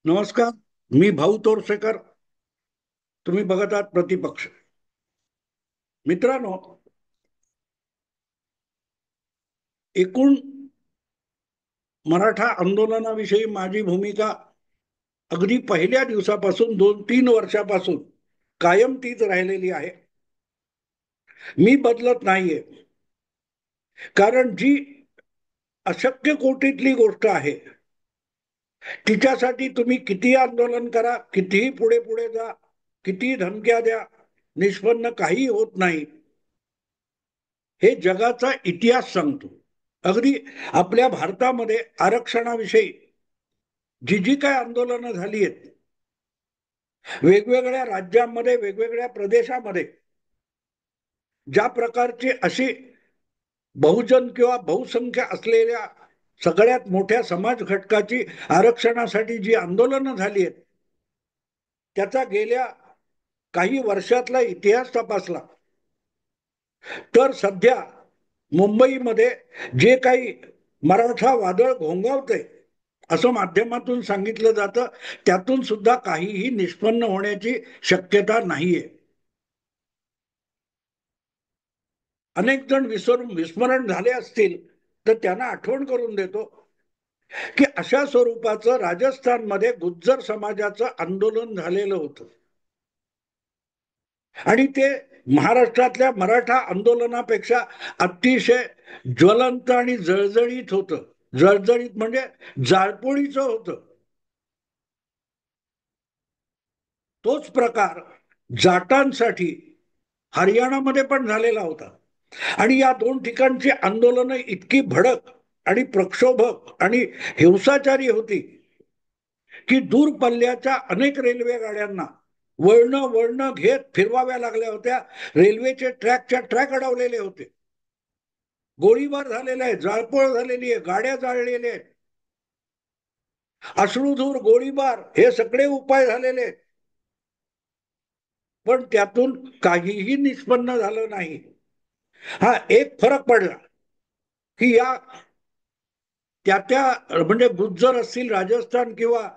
नमस्कार. मी भाऊ तोरसेकर. तुम्ही बघत आहात प्रतिपक्ष. मित्रांनो, एकूण मराठा आंदोलनाविषयी माझी भूमिका अगदी पहिल्या दिवसापासून 2-3 वर्षापासून कायम तीच राहिलेली आहे. मी बदलत नाहीये. कारण जी अशक्य कोटीतली गोष्ट आहे, तिच्यासाठी तुम्ही कितीही आंदोलन करा, कितीही पुढे पुढे जा, कितीही धमक्या द्या, निष्पन्न काही होत नाही. हे जगाचा इतिहास सांगतो. अगदी आपल्या भारतामध्ये आरक्षणाविषयी जी जी काय आंदोलनं झाली आहेत, वेगवेगळ्या राज्यांमध्ये, वेगवेगळ्या प्रदेशामध्ये ज्या प्रकारची अशी बहुजन किंवा बहुसंख्य असलेल्या सगळ्यात मोठ्या समाज घटकाची आरक्षणासाठी जी आंदोलनं झाली आहेत, त्याचा गेल्या काही वर्षातला इतिहास तपासला तर सध्या मुंबईमध्ये जे काही मराठा वादळ घोंगावते असं माध्यमातून सांगितलं जातं, त्यातून सुद्धा काहीही निष्पन्न होण्याची शक्यता नाहीये. अनेक जण विस्मरण झाले असतील तर त्यांना आठवण करून देतो की अशा स्वरूपाचं राजस्थानमध्ये गुज्जर समाजाचं आंदोलन झालेलं होतं आणि ते महाराष्ट्रातल्या मराठा आंदोलनापेक्षा अतिशय ज्वलंत आणि जळजळीत होतं. जळजळीत म्हणजे जाळपोळीचं होतं. तोच प्रकार जाटांसाठी हरियाणामध्ये पण झालेला होता आणि या दोन ठिकाणची आंदोलनं इतकी भडक आणि प्रक्षोभक आणि हिंसाचारी होती की दूर पल्ल्याच्या अनेक रेल्वे गाड्यांना वळणं वळणं घेत फिरवाव्या लागल्या होत्या. रेल्वेचे ट्रॅकच्या ट्रॅक अडवलेले होते. गोळीबार झालेला आहे, जाळपोळ झालेली आहे, गाड्या जाळलेल्या आहेत, अश्रुधूर, गोळीबार हे सगळे उपाय झालेले आहेत. पण त्यातून काहीही निष्पन्न झालं नाही. हा एक फरक पडला की या त्या त्या म्हणजे गुज्जर असतील, राजस्थान किंवा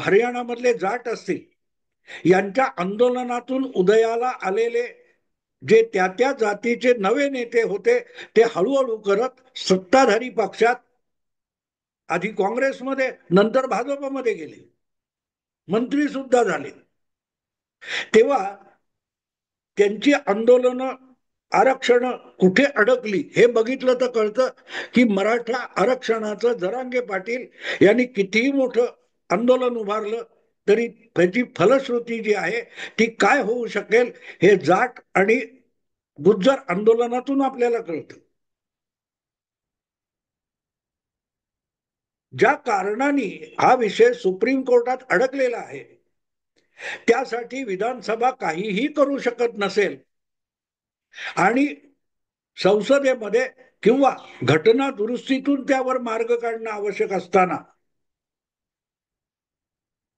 हरियाणामधले जाट असतील, यांच्या आंदोलनातून उदयाला आलेले जे त्या त्या जातीचे नवे नेते होते, ते हळूहळू करत सत्ताधारी पक्षात आधी काँग्रेसमध्ये नंतर भाजपमध्ये गेले, मंत्री सुद्धा झाले. तेव्हा त्यांची आंदोलनं, आरक्षण कुठे अडकली हे बघितलं तर कळतं की मराठा आरक्षणाचं जरांगे पाटील यांनी कितीही मोठं आंदोलन उभारलं तरी त्याची फलश्रुती जी आहे ती काय होऊ शकेल हे जाट आणि गुज्जर आंदोलनातून आपल्याला कळतं. ज्या कारणाने हा विषय सुप्रीम कोर्टात अडकलेला आहे, त्यासाठी विधानसभा काहीही करू शकत नसेल आणि संसदेमध्ये किंवा घटना दुरुस्तीतून त्यावर मार्ग काढणं आवश्यक असताना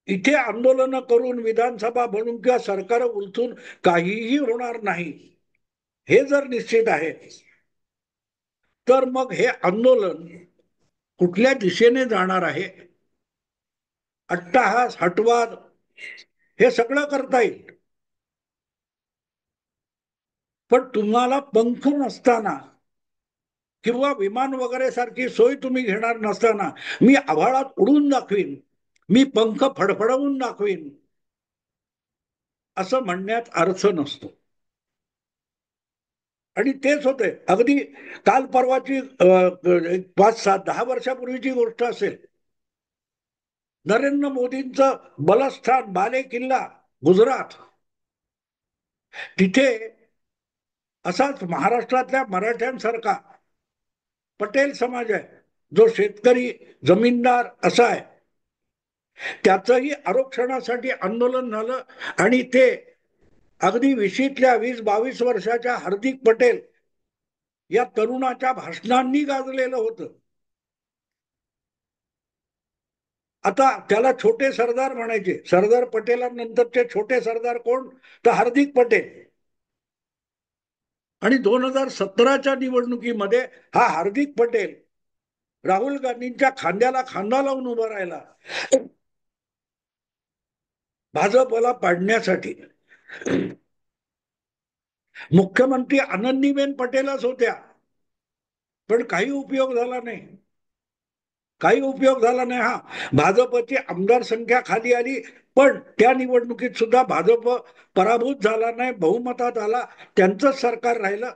इथे आंदोलन करून विधानसभा बनून किंवा सरकार उलथून काहीही होणार नाही हे जर निश्चित आहे, तर मग हे आंदोलन कुठल्या दिशेने जाणार आहे, अट्टहास, हटवाद हे सगळं करता येईल. पण तुम्हाला पंख नसताना किंवा विमान वगैरे सारखी सोय तुम्ही घेणार नसताना मी आभाळात उडून दाखवीन, मी पंख फडफडवून दाखवीन असं म्हणण्यात अर्थ नसतो. आणि तेच होते. अगदी काल परवाची 5-7-10 वर्षापूर्वीची गोष्ट असेल. नरेंद्र मोदींचं बलस्थान बाले किल्ला गुजरात, तिथे असाच महाराष्ट्रातल्या मराठ्यांसारखा पटेल समाज आहे, जो शेतकरी जमीनदार असा आहे, त्याचंही आरक्षणासाठी आंदोलन झालं आणि ते अगदी 20-22 वर्षाच्या हार्दिक पटेल या तरुणाच्या भाषणांनी गाजलेलं होतं. आता त्याला छोटे सरदार म्हणायचे. सरदार पटेलांनंतरचे छोटे सरदार कोण? तर हार्दिक पटेल. आणि 2017च्या निवडणुकीमध्ये हा हार्दिक पटेल राहुल गांधींच्या खांद्याला खांदा लावून उभा राहिला भाजपला पाडण्यासाठी मुख्यमंत्री आनंदीबेन पटेलच होत्या, पण काही उपयोग झाला नाही. काही उपयोग झाला नाही. हा, भाजपची आमदार संख्या खाली आली, पण त्या निवडणुकीत सुद्धा भाजप पराभूत झाला नाही, बहुमतात आला, त्यांचंच सरकार राहिलं.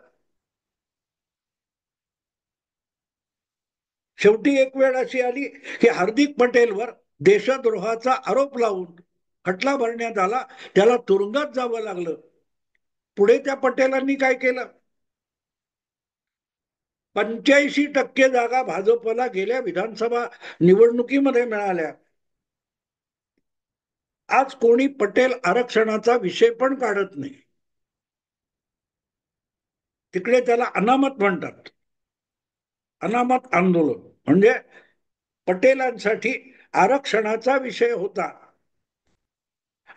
शेवटी एक वेळ अशी आली की हार्दिक पटेलवर देशद्रोहाचा आरोप लावून खटला भरण्यात आला, त्याला तुरुंगात जावं लागलं. पुढे त्या पटेलांनी काय केलं? 85% जागा भाजपला गेल्या विधानसभा निवडणुकीमध्ये मिळाल्या. आज कोणी पटेल आरक्षणाचा विषय पण काढत नाही. तिकडे त्याला अनामत म्हणतात. अनामत आंदोलन म्हणजे पटेलांसाठी आरक्षणाचा विषय होता.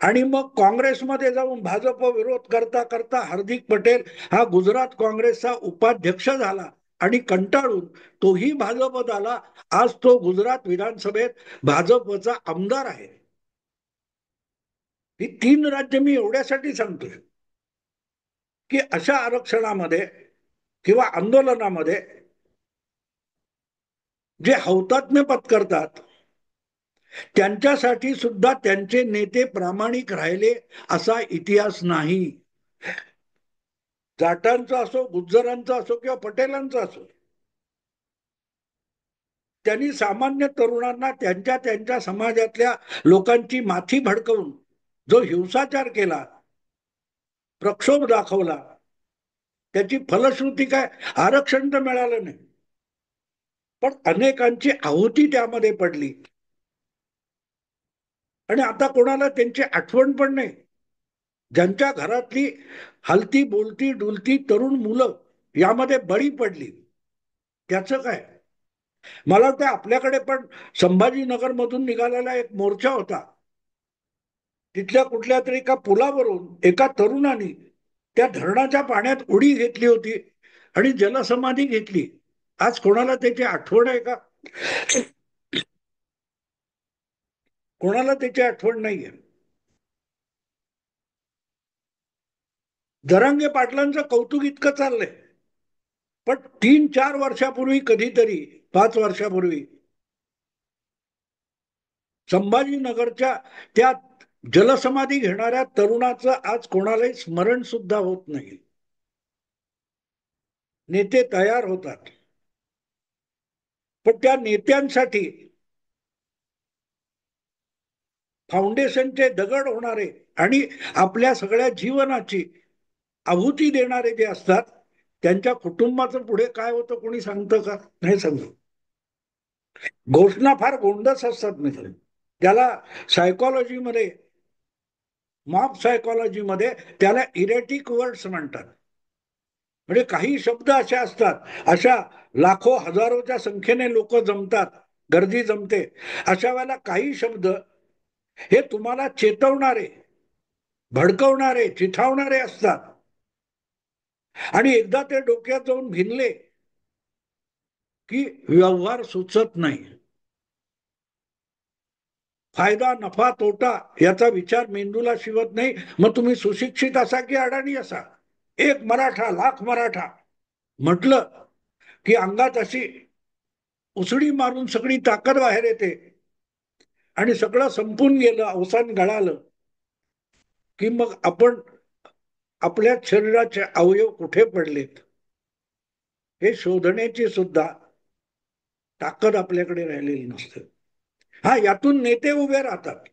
आणि मग काँग्रेसमध्ये जाऊन भाजप विरोध करता करता हार्दिक पटेल हा गुजरात काँग्रेसचा उपाध्यक्ष झाला आणि कंटाळून तोही भाजपत आला. आज तो गुजरात विधानसभेत भाजपचा आमदार आहे. ही 3 राज्य मी एवढ्यासाठी सांगतोय की अशा आरक्षणामध्ये किंवा आंदोलनामध्ये जे हौतात्म्य पत्करतात त्यांच्यासाठी सुद्धा त्यांचे नेते प्रामाणिक राहिले असा इतिहास नाही. जाटांचा असो, गुज्जरांचा असो किंवा पटेलांचा असो, त्यांनी सामान्य तरुणांना त्यांच्या त्यांच्या समाजातल्या लोकांची माथी भडकवून जो हिंसाचार केला, प्रक्षोभ दाखवला, त्याची फलश्रुती काय? आरक्षण तर मिळालं नाही, पण अनेकांची आहुती त्यामध्ये पडली. आणि आता कोणाला त्यांची आठवण पण नाही. ज्यांच्या घरातली हलती बोलती डुलती तरुण मुलं यामध्ये बळी पडली, त्याचं काय? मला वाटतं आपल्याकडे पण संभाजीनगर मधून निघालेला एक मोर्चा होता. तिथल्या कुठल्या तरी एका पुलावरून एका तरुणाने त्या धरणाच्या पाण्यात उडी घेतली होती आणि जलसमाधी घेतली. आज कोणाला त्याची आठवण आहे का? कोणाला त्याची आठवण नाहीये. जरांगे पाटलांचं कौतुक इतकं चाललंय, पण 3-4 वर्षापूर्वी, कधीतरी 5 वर्षापूर्वी संभाजीनगरच्या त्या जलसमाधी घेणाऱ्या तरुणाचं आज कोणालाही स्मरण सुद्धा होत नाही. नेते तयार होतात, पण त्या नेत्यांसाठी फाउंडेशनचे दगड होणारे आणि आपल्या सगळ्या जीवनाची आहुती देणारे जे असतात, त्यांच्या कुटुंबाचं पुढे काय होतं कोणी सांगतं का? नाही सांगत. घोषणा फार गोंडस असतात मित्र. त्याला सायकोलॉजीमध्ये, मॉब सायकोलॉजीमध्ये त्याला इरेटिक वर्ड्स म्हणतात. म्हणजे काही शब्द असे असतात, अशा लाखो हजारोच्या संख्येने लोक जमतात, गर्दी जमते, अशा वेळेला काही शब्द हे तुम्हाला चेतवणारे, भडकवणारे, चिथावणारे असतात. आणि एकदा ते डोक्यात जाऊन भिनले की व्यवहार सुचत नाही. फायदा नफा तोटा याचा विचार मेंदूला शिवत नाही. मग तुम्ही सुशिक्षित असा की अडाणी असा, एक मराठा लाख मराठा म्हटलं की अंगात अशी उसळी मारून सगळी ताकद बाहेर येते आणि सगळं संपून गेलं, अवसान गळालं की मग आपण आपल्या शरीराचे अवयव कुठे पडलेत हे शोधण्याची सुद्धा ताकद आपल्याकडे राहिलेली नसते. हा, यातून नेते उभे राहतात.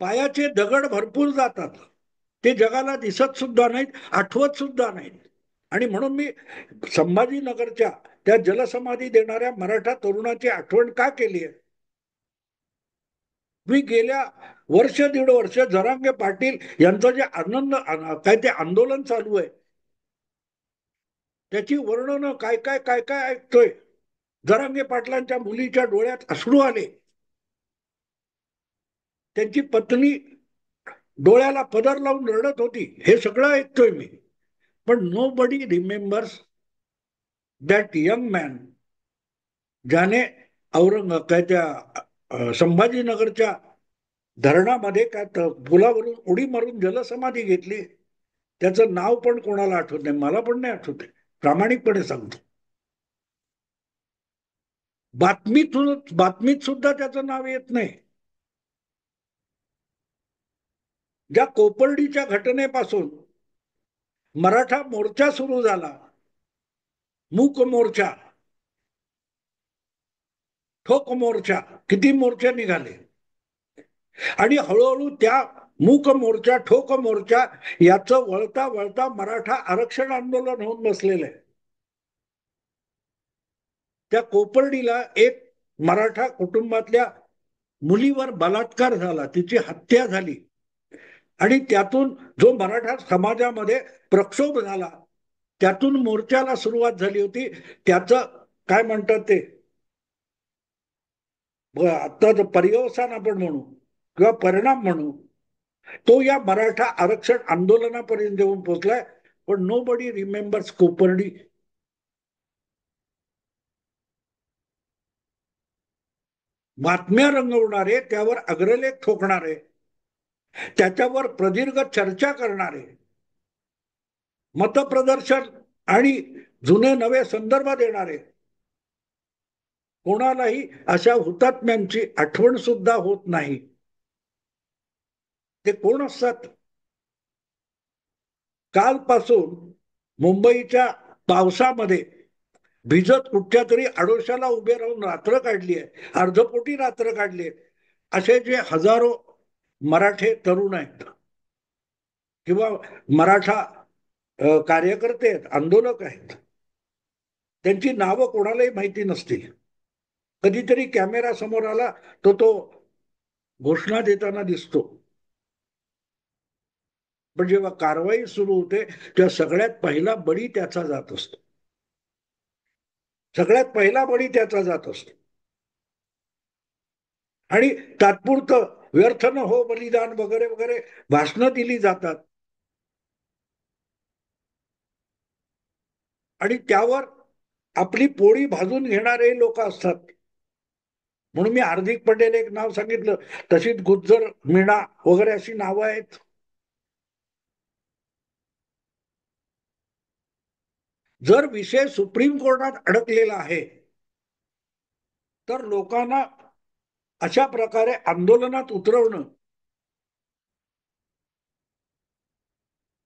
पायाचे दगड भरपूर जातात, ते जगाला दिसत सुद्धा नाहीत, आठवत सुद्धा नाहीत. आणि म्हणून मी संभाजीनगरच्या त्या जलसमाधी देणाऱ्या मराठा तरुणाची आठवण का केली आहे? मी गेल्या वर्ष दीड वर्ष जरांगे पाटील यांचं जे आनंद काय ते आंदोलन चालू आहे त्याची वर्णन काय काय काय काय ऐकतोय. जरांगे पाटलांच्या मुलीच्या डोळ्यात अश्रू आले, त्यांची पत्नी डोळ्याला पदर लावून रडत होती, हे सगळं ऐकतोय मी. पण nobody remembers that young man ज्याने औरंग काय त्या संभाजीनगरच्या धरणामध्ये काय पुलावरून उडी मारून जलसमाधी घेतली. त्याचं नाव पण कोणाला आठवत नाही, मला पण नाही आठवत आहे, प्रामाणिकपणे सांगतो. बातमीत सुद्धा त्याचं नाव येत नाही. ज्या कोपर्डीच्या घटनेपासून मराठा मोर्चा सुरू झाला, मूक मोर्चा, ठोक मोर्चा, किती मोर्चे निघाले, आणि हळूहळू त्या मूक मोर्चा, ठोक मोर्चा याचं वळता वळता मराठा आरक्षण आंदोलन होऊन बसलेलं आहे. त्या कोपर्डीला एक मराठा कुटुंबातल्या मुलीवर बलात्कार झाला, तिची हत्या झाली, आणि त्यातून जो मराठा समाजामध्ये प्रक्षोभ झाला, त्यातून मोर्चाला सुरुवात झाली होती. त्याचं काय म्हणतात ते, आता पर्यवसान आपण म्हणू किंवा परिणाम म्हणू, तो या मराठा आरक्षण आंदोलनापर्यंत येऊन पोहोचलाय. पण नो बडी रिमेंबर्स कोपर्डी. बातम्या रंगवणारे, त्यावर अग्रलेख ठोकणारे, त्याच्यावर प्रदीर्घ चर्चा करणारे, मतप्रदर्शन आणि जुने नवे संदर्भ देणारे, कोणालाही अशा हुतात्म्यांची आठवण सुद्धा होत नाही. ते कोण असतात? कालपासून मुंबईच्या पावसामध्ये भिजत कुठच्या तरी आडोशाला उभे राहून रात्र काढली आहे, अर्धपोटी रात्र काढली आहे, असे जे हजारो मराठे तरुण आहेत किंवा मराठा कार्यकर्ते आहेत, आंदोलक आहेत, त्यांची नावं कोणालाही माहिती नसतील. कधीतरी कॅमेरा समोर आला तो घोषणा देताना दिसतो, पण जेव्हा कारवाई सुरू होते तेव्हा सगळ्यात पहिला बळी त्याचा जात असतो. सगळ्यात पहिला बळी त्याचा जात असतो. आणि तात्पुरतं व्यर्थ न हो बलिदान वगैरे वगैरे भाषणं दिली जातात, आणि त्यावर आपली पोळी भाजून घेणारे लोक असतात. म्हणून मी हार्दिक पटेल एक नाव सांगितलं, तशीच गुज्जर, मीणा वगैरे अशी नावं आहेत. जर विषय सुप्रीम कोर्टात अडकलेला आहे, तर लोकांना अशा प्रकारे आंदोलनात उतरवणं,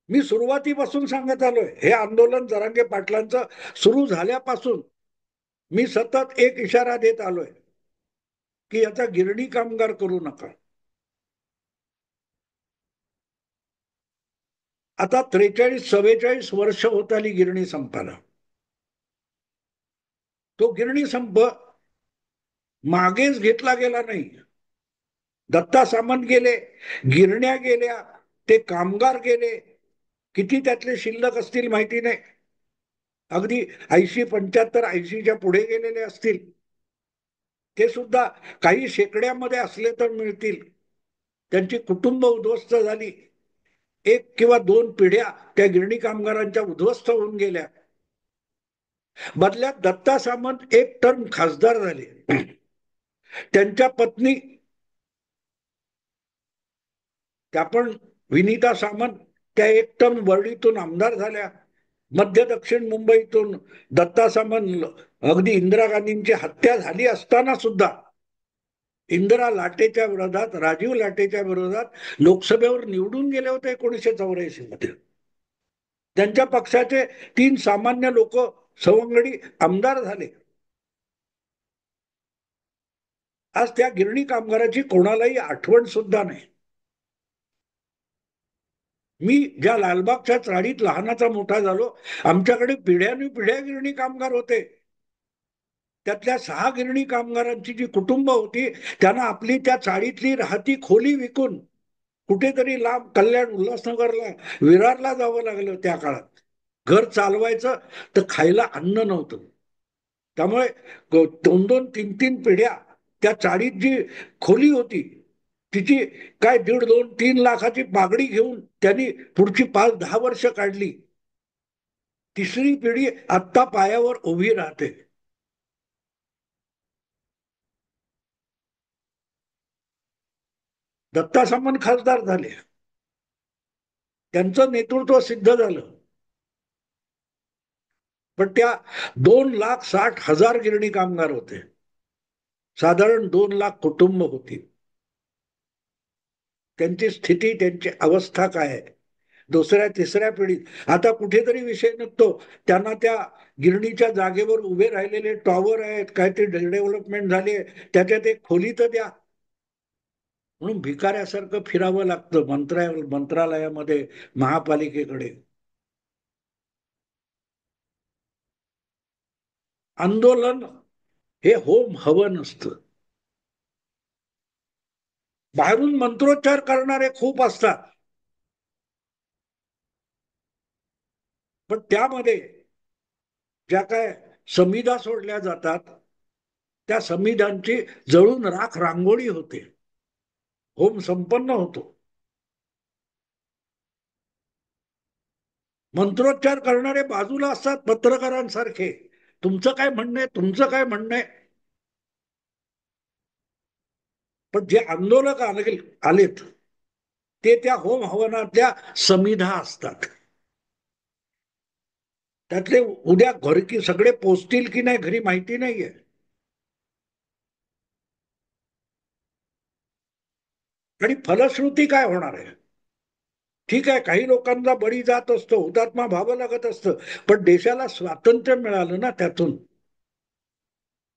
मी सुरुवातीपासून सांगत आलोय, हे आंदोलन जरांगे पाटलांचं सुरू झाल्यापासून मी सतत एक इशारा देत आलोय की याचा गिरणी कामगार करू नका. आता 43-44 वर्ष होत आली गिरणी संपाला. तो गिरणी संप मागेच घेतला गेला नाही. दत्ता सामंत गेले, गिरण्या गेल्या, ते कामगार गेले, किती त्यातले शिल्लक असतील माहिती नाही, अगदी 80-85-80च्या पुढे गेलेले असतील. ते सुद्धा काही शेकड्यामध्ये असले तर मिळतील. त्यांची कुटुंब उद्ध्वस्त झाली, एक किंवा दोन पिढ्या त्या गिरणी कामगारांच्या उद्ध्वस्त होऊन गेल्या. बदल्यात दत्ता सामंत एक टर्म खासदार झाले. त्यांच्या पत्नी, त्या पण विनीता सामंत, त्या एक टर्म वर्डीतून आमदार झाल्या. मध्य दक्षिण मुंबईतून दत्ता सामंत, अगदी इंदिरा गांधींची हत्या झाली असताना सुद्धा इंदिरा लाटेच्या विरोधात, राजीव लाटेच्या विरोधात लोकसभेवर निवडून गेले होते 1984 मध्ये. त्यांच्या पक्षाचे 3 सामान्य लोक सवंगडी आमदार झाले. आज त्या गिरणी कामगाराची कोणालाही आठवण सुद्धा नाही. मी ज्या लालबागच्या चाळीत लहानाचा मोठा झालो, आमच्याकडे पिढ्या गिरणी कामगार होते. त्यातल्या 6 गिरणी कामगारांची जी कुटुंब होती, त्यांना आपली त्या चाळीतली राहती खोली विकून कुठेतरी लांब कल्याण, उल्हासनगरला, विरारला जावं लागलं त्या काळात. घर चालवायचं तर खायला अन्न नव्हतं. त्यामुळे 2-2, 3-3 पिढ्या त्या चाळीत जी खोली होती, तिची काय 1.5-2-3 लाखाची पागडी घेऊन त्यांनी पुढची 5-10 वर्ष काढली. तिसरी पिढी आत्ता पायावर उभी राहते. दत्ता सामंत खासदार झाले, त्यांचं नेतृत्व सिद्ध झालं. पण त्या 2,60,000 गिरणी कामगार होते, साधारण 2 लाख कुटुंब होती. त्यांची स्थिती, त्यांची अवस्था काय आहे दुसऱ्या तिसऱ्या पिढीत. आता कुठेतरी विषय निघतो, त्यांना त्या गिरणीच्या जागेवर उभे राहिलेले टॉवर आहेत, काय ते डेव्हलपमेंट झाले, त्याच्यात एक खोली तर द्या. म्हणून भिकाऱ्यासारखं फिरावं लागतं मंत्रालयामध्ये, महापालिकेकडे. आंदोलन हे होम हवन असतं. बाहेरून मंत्रोच्चार करणारे खूप असतात, पण त्यामध्ये ज्या काय समिधा सोडल्या जातात, त्या समिधांची जळून राख रांगोळी होते, होम संपन्न होतो. मंत्रोच्चार करणारे बाजूला असतात पत्रकारांसारखे, तुमचं काय म्हणणं आहे, तुमचं काय म्हणणं आहे. पण जे आंदोलक आलेत, ते त्या होम हवनातल्या समिधा असतात. त्यातले उद्या घर की सगळे पोचतील की नाही घरी माहिती नाहीये. आणि फलश्रुती काय होणार आहे. ठीक आहे, काही लोकांचा बळी जात असतो, हुतात्मा व्हावं लागत असतं, पण देशाला स्वातंत्र्य मिळालं ना त्यातून.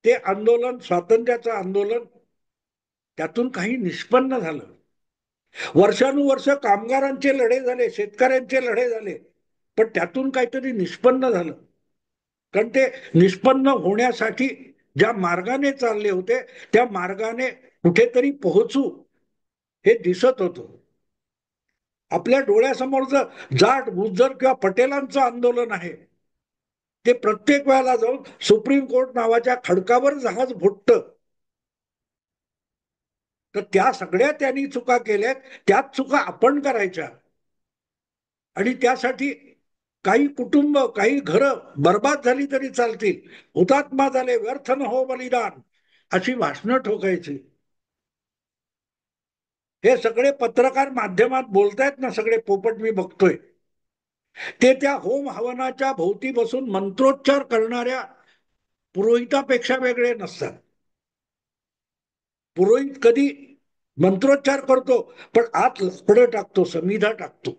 ते आंदोलन, स्वातंत्र्याचं आंदोलन, त्यातून काही निष्पन्न झालं. वर्षानुवर्ष कामगारांचे लढे झाले, शेतकऱ्यांचे लढे झाले, पण त्यातून काहीतरी निष्पन्न झालं. कारण ते निष्पन्न होण्यासाठी ज्या मार्गाने चालले होते, त्या मार्गाने कुठेतरी पोहोचू हे दिसत होतं. आपल्या डोळ्यासमोरचं जाट, गुज्जर किंवा पटेलांचं आंदोलन आहे, ते प्रत्येक वेळेला जाऊन सुप्रीम कोर्ट नावाच्या खडकावर जहाज फुटतं. तर त्या सगळ्या त्यांनी चुका केल्यात, त्याच चुका आपण करायच्या. आणि त्यासाठी काही कुटुंब, काही घरं बर्बाद झाली तरी चालतील, हुतात्मा झाले, व्यर्थ न हो बलिदान, अशी भाषणं ठोकायची. हे सगळे पत्रकार माध्यमात बोलतायत ना, सगळे पोपट मी बघतोय, ते त्या होम हवनाच्या भोवती बसून मंत्रोच्चार करणाऱ्या पुरोहितापेक्षा वेगळे नसतात. पुरोहित कधी मंत्रोच्चार करतो, पण आत लफडं टाकतो, समिधा टाकतो.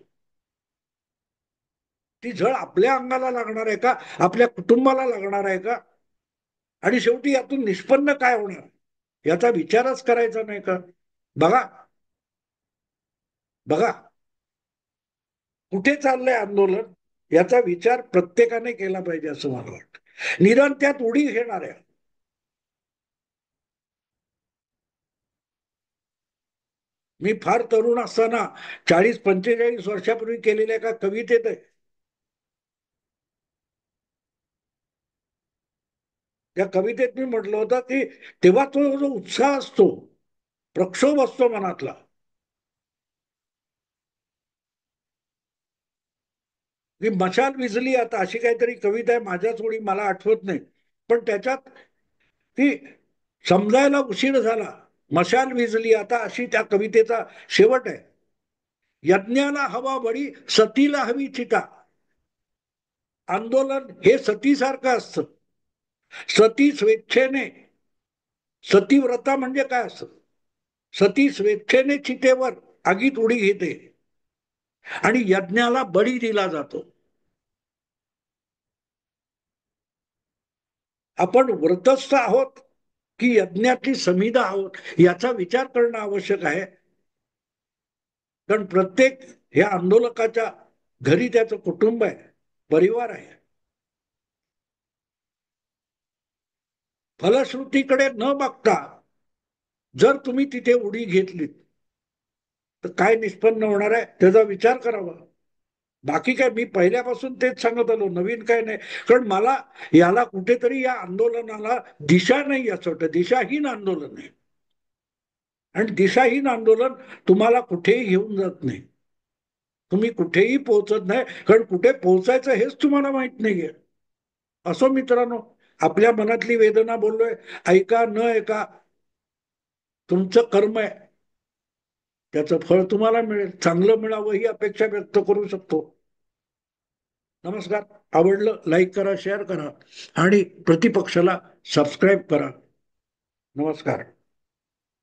ती झळ आपल्या अंगाला लागणार आहे का, आपल्या कुटुंबाला लागणार आहे का. आणि शेवटी यातून निष्पन्न काय होणार याचा विचारच करायचा नाही का. बघा बघा कुठे चाललंय आंदोलन, याचा विचार प्रत्येकाने केला पाहिजे असं मला वाटतं. निदान त्यात उडी घेणाऱ्या. मी फार तरुण असताना 40-45 वर्षापूर्वी केलेल्या एका कवितेत आहे, त्या कवितेत मी म्हटलं होतं की तेव्हा तो जो उत्साह असतो, प्रक्षोभ असतो मनातला, की मशाल विझली आता, अशी काहीतरी कविता आहे, माझ्याच ओळी मला आठवत नाही. पण त्याच्यात ती समजायला उशीर झाला, मशाल विझली आता, अशी त्या कवितेचा शेवट आहे. यज्ञाला हवा बळी, सतीला हवी चिता. आंदोलन हे सतीसारखं असतं. सती स्वेच्छेने, सतीव्रता म्हणजे काय असतं, सती स्वेच्छेने चितेवर आगीत उडी घेते आणि यज्ञाला बळी दिला जातो. आपण व्रतस्थ आहोत की यज्ञातली समिधा आहोत, याचा विचार करणं आवश्यक आहे. कारण प्रत्येक ह्या आंदोलकाच्या घरी त्याचं कुटुंब आहे, परिवार आहे. फलश्रुतीकडे न बघता जर तुम्ही तिथे उडी घेतलीत, तर काय निष्पन्न होणार आहे त्याचा विचार करावा. बाकी काय, मी पहिल्यापासून तेच सांगत आलो, नवीन काय नाही. कारण मला याला कुठेतरी, या आंदोलनाला दिशा नाही असं वाटतं. दिशाहीन आंदोलन आहे. आणि दिशाहीन आंदोलन तुम्हाला कुठेही घेऊन जात नाही, तुम्ही कुठेही पोहोचत नाही, कारण कुठे पोहोचायचं हेच तुम्हाला माहित नाहीये. असो मित्रांनो, आपल्या मनातली वेदना बोललोय, ऐका न ऐका तुमचं कर्म आहे, त्याचं फळ तुम्हाला मिळेल. चांगलं मिळावं ही अपेक्षा व्यक्त करू शकतो. नमस्कार. आवडलं लाईक करा, शेअर करा आणि प्रतिपक्षाला सबस्क्राईब करा. नमस्कार.